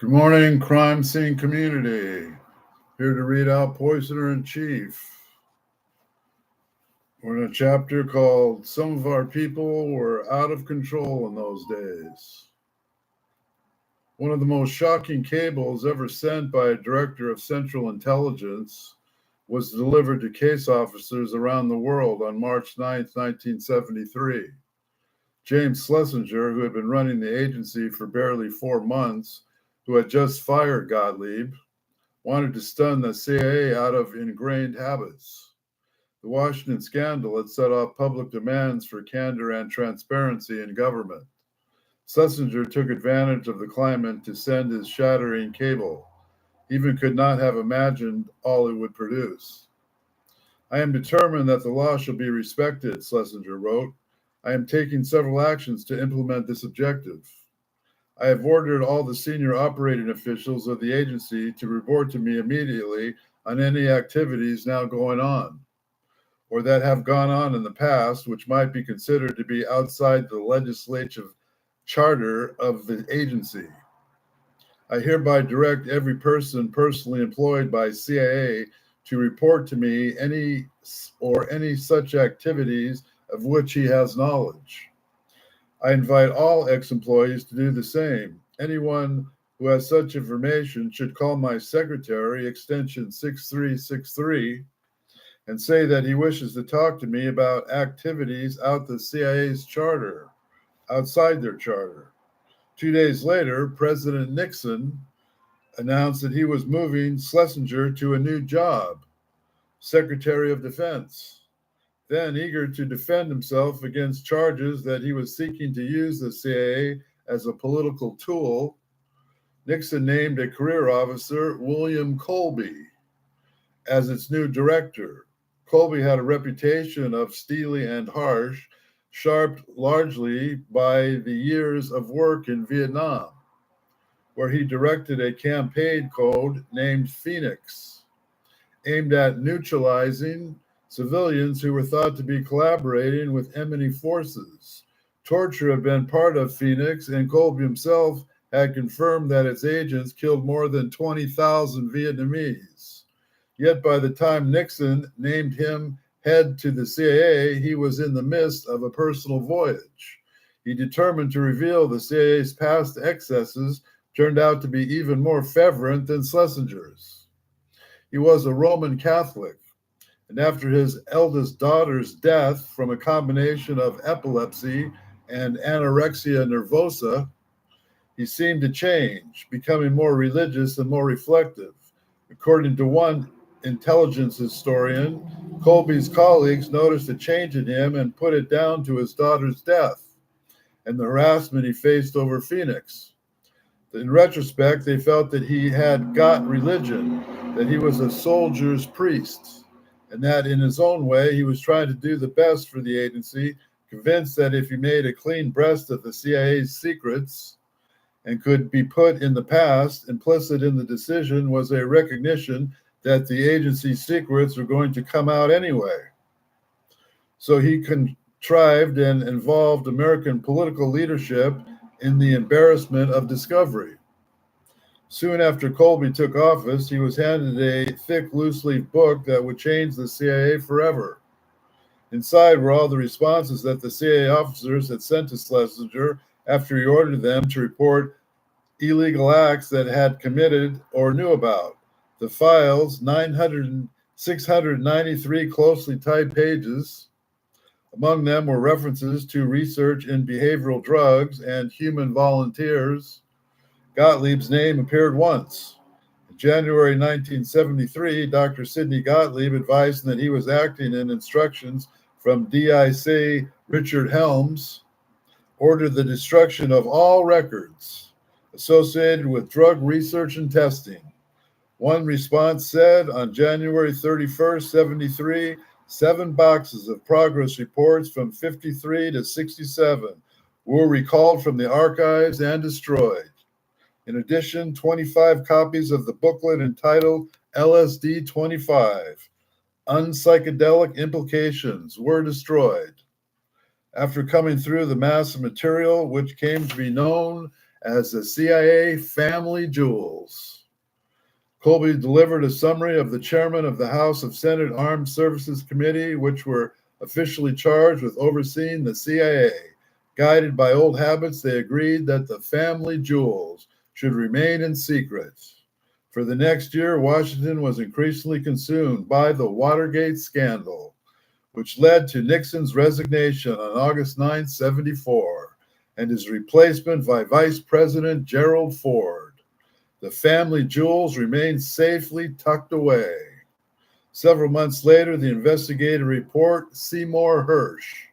Good morning, crime scene community. Here to read out Poisoner in Chief. We're in a chapter called Some of Our People Were Out of Control in Those Days. One of the most shocking cables ever sent by a director of Central Intelligence was delivered to case officers around the world on March 9, 1973. James Schlesinger, who had been running the agency for barely 4 months, who had just fired Gottlieb, wanted to stun the CIA out of ingrained habits. The Washington scandal had set off public demands for candor and transparency in government. Schlesinger took advantage of the climate to send his shattering cable. He even could not have imagined all it would produce. I am determined that the law shall be respected, Schlesinger wrote. I am taking several actions to implement this objective. I have ordered all the senior operating officials of the agency to report to me immediately on any activities now going on, or that have gone on in the past, which might be considered to be outside the legislative charter of the agency. I hereby direct every person personally employed by CIA to report to me any such activities of which he has knowledge. I invite all ex-employees to do the same. Anyone who has such information should call my secretary, extension 6363, and say that he wishes to talk to me about activities outside the CIA's charter, outside their charter. 2 days later, President Nixon announced that he was moving Schlesinger to a new job, Secretary of Defense. Then, eager to defend himself against charges that he was seeking to use the CIA as a political tool, Nixon named a career officer, William Colby, as its new director. Colby had a reputation of steely and harsh, sharped largely by the years of work in Vietnam, where he directed a campaign code named Phoenix, aimed at neutralizing civilians who were thought to be collaborating with enemy forces. Torture had been part of Phoenix, and Colby himself had confirmed that its agents killed more than 20,000 Vietnamese. Yet by the time Nixon named him head to the CIA, he was in the midst of a personal voyage. He determined to reveal the CIA's past excesses turned out to be even more fervent than Schlesinger's. He was a Roman Catholic, and after his eldest daughter's death from a combination of epilepsy and anorexia nervosa, he seemed to change, becoming more religious and more reflective. According to one intelligence historian, Colby's colleagues noticed a change in him and put it down to his daughter's death and the harassment he faced over Phoenix. In retrospect, they felt that he had got religion, that he was a soldier's priest, and that in his own way, he was trying to do the best for the agency, convinced that if he made a clean breast of the CIA's secrets and could be put in the past, implicit in the decision was a recognition that the agency's secrets were going to come out anyway. So he contrived and involved American political leadership in the embarrassment of discovery. Soon after Colby took office, he was handed a thick, loose-leaf book that would change the CIA forever. Inside were all the responses that the CIA officers had sent to Schlesinger after he ordered them to report illegal acts that had committed or knew about. The files, 693 closely typed pages. Among them were references to research in behavioral drugs and human volunteers. Gottlieb's name appeared once. In January 1973, Dr. Sidney Gottlieb advised that he was acting in instructions from DIC Richard Helms, ordered the destruction of all records associated with drug research and testing. One response said on January 31st, 73, 7 boxes of progress reports from 53 to 67 were recalled from the archives and destroyed. In addition, 25 copies of the booklet entitled LSD 25, Unpsychedelic Implications, were destroyed. After coming through the mass of material, which came to be known as the CIA family jewels. Colby delivered a summary of the chairman of the House of Senate Armed Services Committee, which were officially charged with overseeing the CIA. Guided by old habits, they agreed that the family jewels should remain in secret. For the next year, Washington was increasingly consumed by the Watergate scandal, which led to Nixon's resignation on August 9, 1974, and his replacement by Vice President Gerald Ford. The family jewels remained safely tucked away. Several months later, the investigative report, Seymour Hersh,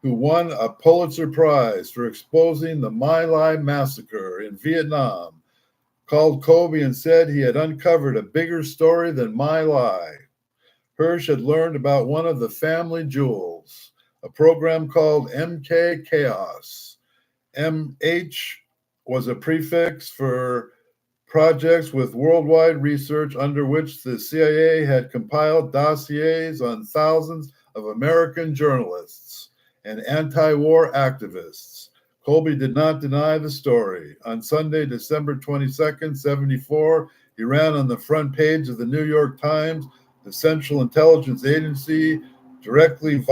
who won a Pulitzer Prize for exposing the My Lai massacre in Vietnam, called Colby and said he had uncovered a bigger story than My Lai. Hersh had learned about one of the family jewels, a program called MK Chaos. MH was a prefix for projects with worldwide research under which the CIA had compiled dossiers on thousands of American journalists and anti-war activists. Colby did not deny the story. On Sunday, December 22nd, 1974, he ran on the front page of the New York Times. The Central Intelligence Agency, directly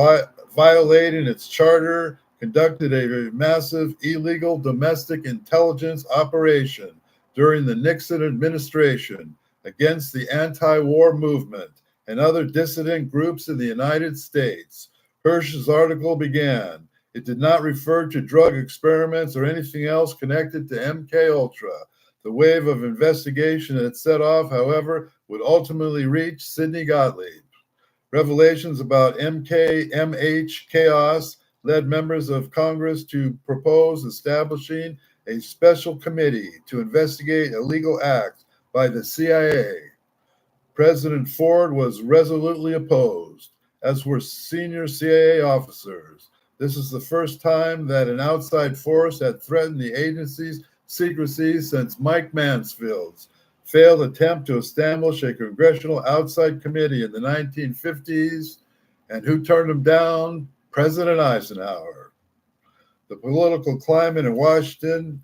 violating its charter, conducted a massive illegal domestic intelligence operation during the Nixon administration against the anti-war movement and other dissident groups in the United States. Hersh's article began. It did not refer to drug experiments or anything else connected to MK-Ultra. The wave of investigation it set off, however, would ultimately reach Sidney Gottlieb. Revelations about MH chaos led members of Congress to propose establishing a special committee to investigate illegal acts by the CIA. President Ford was resolutely opposed, as were senior CIA officers. This is the first time that an outside force had threatened the agency's secrecy since Mike Mansfield's failed attempt to establish a congressional outside committee in the 1950s. And who turned him down? President Eisenhower. The political climate in Washington,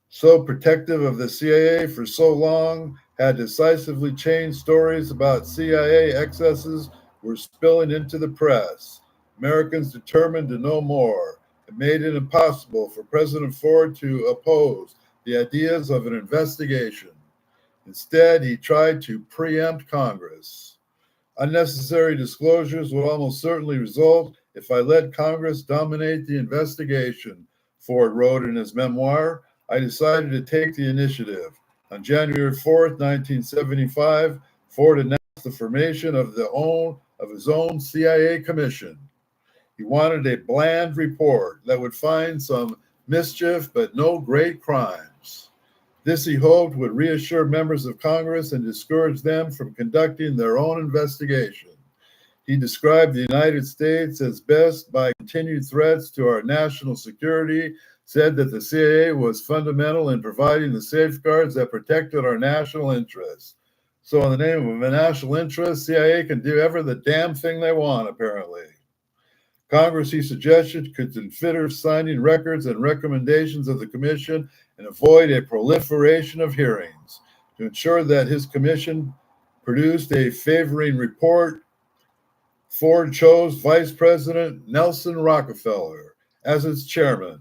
so protective of the CIA for so long, had decisively changed. Stories about CIA excesses were spilling into the press. Americans determined to know more. It made it impossible for President Ford to oppose the ideas of an investigation. Instead, he tried to preempt Congress. Unnecessary disclosures would almost certainly result if I let Congress dominate the investigation, Ford wrote in his memoir. I decided to take the initiative. On January 4th, 1975, Ford announced the formation of his own CIA commission. He wanted a bland report that would find some mischief but no great crimes. This, he hoped, would reassure members of Congress and discourage them from conducting their own investigation. He described the United States as best by continued threats to our national security, said that the CIA was fundamental in providing the safeguards that protected our national interests. So in the name of a national interest, CIA can do ever the damn thing they want, apparently. Congress, he suggested, could consider signing records and recommendations of the commission and avoid a proliferation of hearings. To ensure that his commission produced a favoring report, Ford chose Vice President Nelson Rockefeller as its chairman.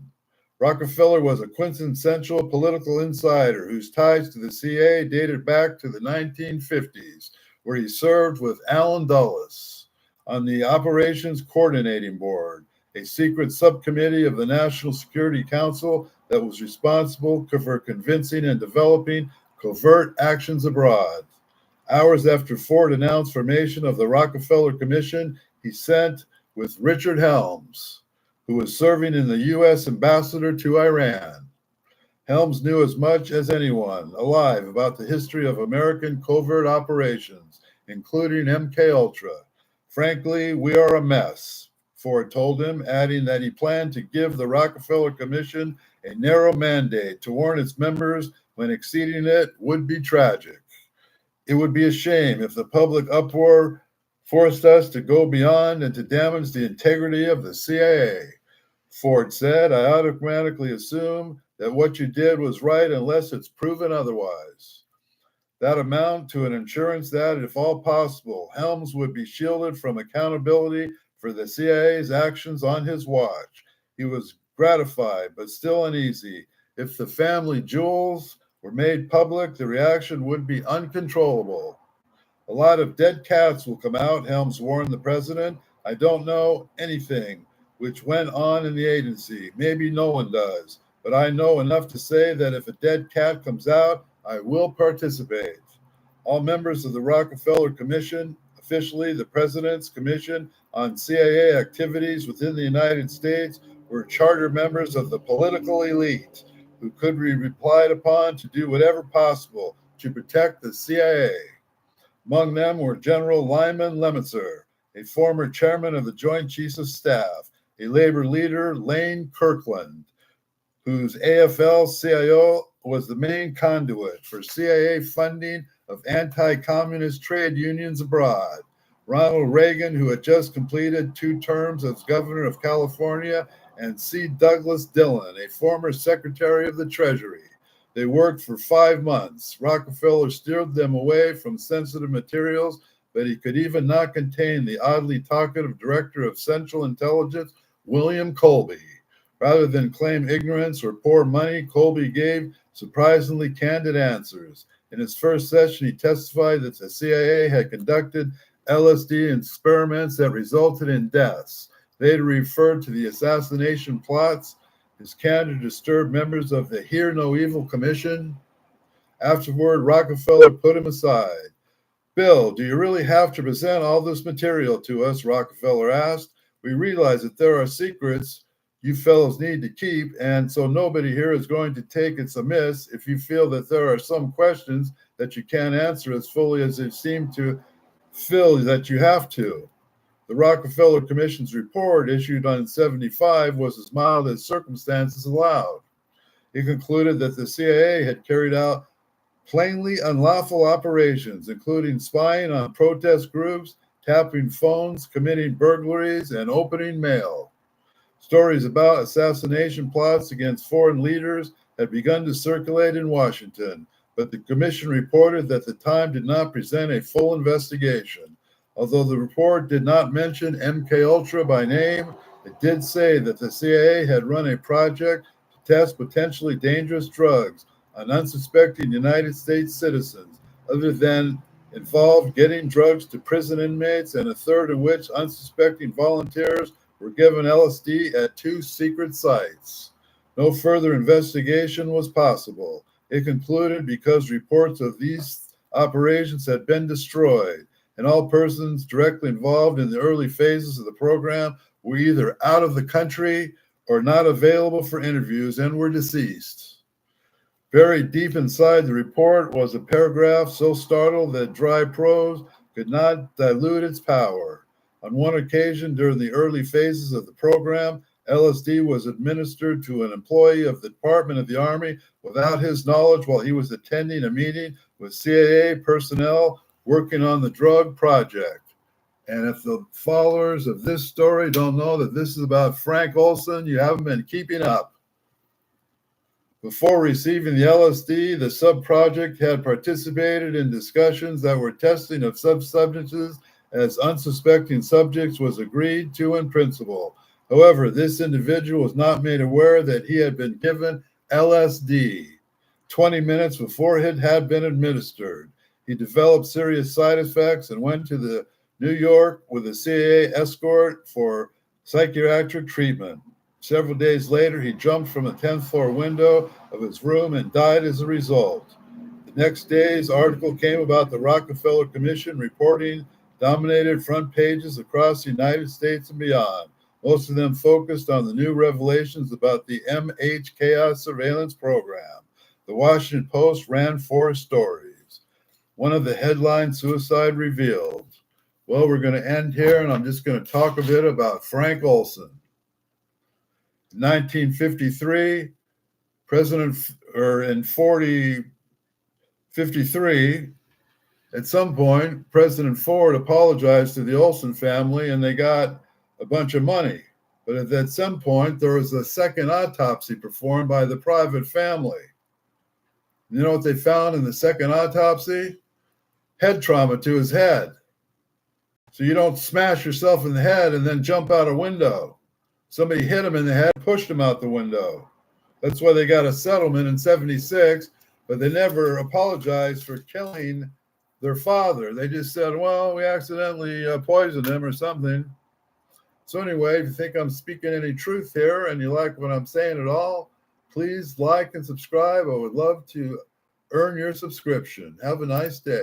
Rockefeller was a quintessential political insider whose ties to the CIA dated back to the 1950s, where he served with Allen Dulles on the Operations Coordinating Board, a secret subcommittee of the National Security Council that was responsible for convincing and developing covert actions abroad. Hours after Ford announced formation of the Rockefeller Commission, he sent with Richard Helms, who was serving in the U.S. ambassador to Iran. Helms knew as much as anyone alive about the history of American covert operations, including MK-Ultra. Frankly, we are a mess, Ford told him, adding that he planned to give the Rockefeller Commission a narrow mandate to warn its members when exceeding it would be tragic. It would be a shame if the public uproar forced us to go beyond and to damage the integrity of the CIA. Ford said, I automatically assume that what you did was right unless it's proven otherwise. That amount to an assurance that, if all possible, Helms would be shielded from accountability for the CIA's actions on his watch. He was gratified, but still uneasy. If the family jewels were made public, the reaction would be uncontrollable. A lot of dead cats will come out, Helms warned the president. I don't know anything which went on in the agency. Maybe no one does. But I know enough to say that if a dead cat comes out, I will participate. All members of the Rockefeller Commission, officially the President's Commission on CIA Activities within the United States, were charter members of the political elite who could be relied upon to do whatever possible to protect the CIA. Among them were General Lyman Lemitzer, a former chairman of the Joint Chiefs of Staff, a labor leader, Lane Kirkland, whose AFL-CIO was the main conduit for CIA funding of anti-communist trade unions abroad, Ronald Reagan, who had just completed 2 terms as governor of California, and C. Douglas Dillon, a former secretary of the Treasury. They worked for 5 months. Rockefeller steered them away from sensitive materials, but he could even not contain the oddly talkative director of Central Intelligence, William Colby. Rather than claim ignorance or pour money, Colby gave surprisingly candid answers. In his first session, he testified that the CIA had conducted LSD experiments that resulted in deaths. Later referred to the assassination plots. His candor disturbed members of the Hear No Evil Commission. Afterward, Rockefeller put him aside. Bill, do you really have to present all this material to us? Rockefeller asked. We realize that there are secrets you fellows need to keep, and so nobody here is going to take it amiss if you feel that there are some questions that you can't answer as fully as they seem to feel that you have to. The Rockefeller Commission's report, issued on 75, was as mild as circumstances allowed. It concluded that the CIA had carried out plainly unlawful operations, including spying on protest groups, tapping phones, committing burglaries, and opening mail. Stories about assassination plots against foreign leaders had begun to circulate in Washington, but the commission reported that the time did not present a full investigation. Although the report did not mention MKUltra by name, it did say that the CIA had run a project to test potentially dangerous drugs on unsuspecting United States citizens, other than involved getting drugs to prison inmates, and a third in which unsuspecting volunteers were given LSD at 2 secret sites. No further investigation was possible. It concluded because reports of these operations had been destroyed, and all persons directly involved in the early phases of the program were either out of the country or not available for interviews and were deceased. Buried deep inside the report was a paragraph so startled that dry prose could not dilute its power. On one occasion during the early phases of the program, LSD was administered to an employee of the Department of the Army without his knowledge while he was attending a meeting with CIA personnel working on the drug project. And if the followers of this story don't know that this is about Frank Olson, you haven't been keeping up. Before receiving the LSD, the sub-project had participated in discussions that were testing of substances as unsuspecting subjects was agreed to in principle. However, this individual was not made aware that he had been given LSD 20 minutes before it had been administered. He developed serious side effects and went to New York with a CIA escort for psychiatric treatment. Several days later, he jumped from a 10th floor window of his room and died as a result. The next day's article came about the Rockefeller Commission reporting dominated front pages across the United States and beyond. Most of them focused on the new revelations about the MH surveillance program. The Washington Post ran 4 stories. One of the headlines, Suicide Revealed. Well, we're going to end here, and I'm just going to talk a bit about Frank Olson. In 1953, in 1953, at some point, President Ford apologized to the Olson family, and they got a bunch of money. But at some point, there was a second autopsy performed by the private family. You know what they found in the second autopsy? Head trauma to his head. So you don't smash yourself in the head and then jump out a window. Somebody hit him in the head, pushed him out the window. That's why they got a settlement in 76, but they never apologized for killing their father. They just said, well, we accidentally poisoned him or something. So anyway, if you think I'm speaking any truth here and you like what I'm saying at all, please like and subscribe. I would love to earn your subscription. Have a nice day.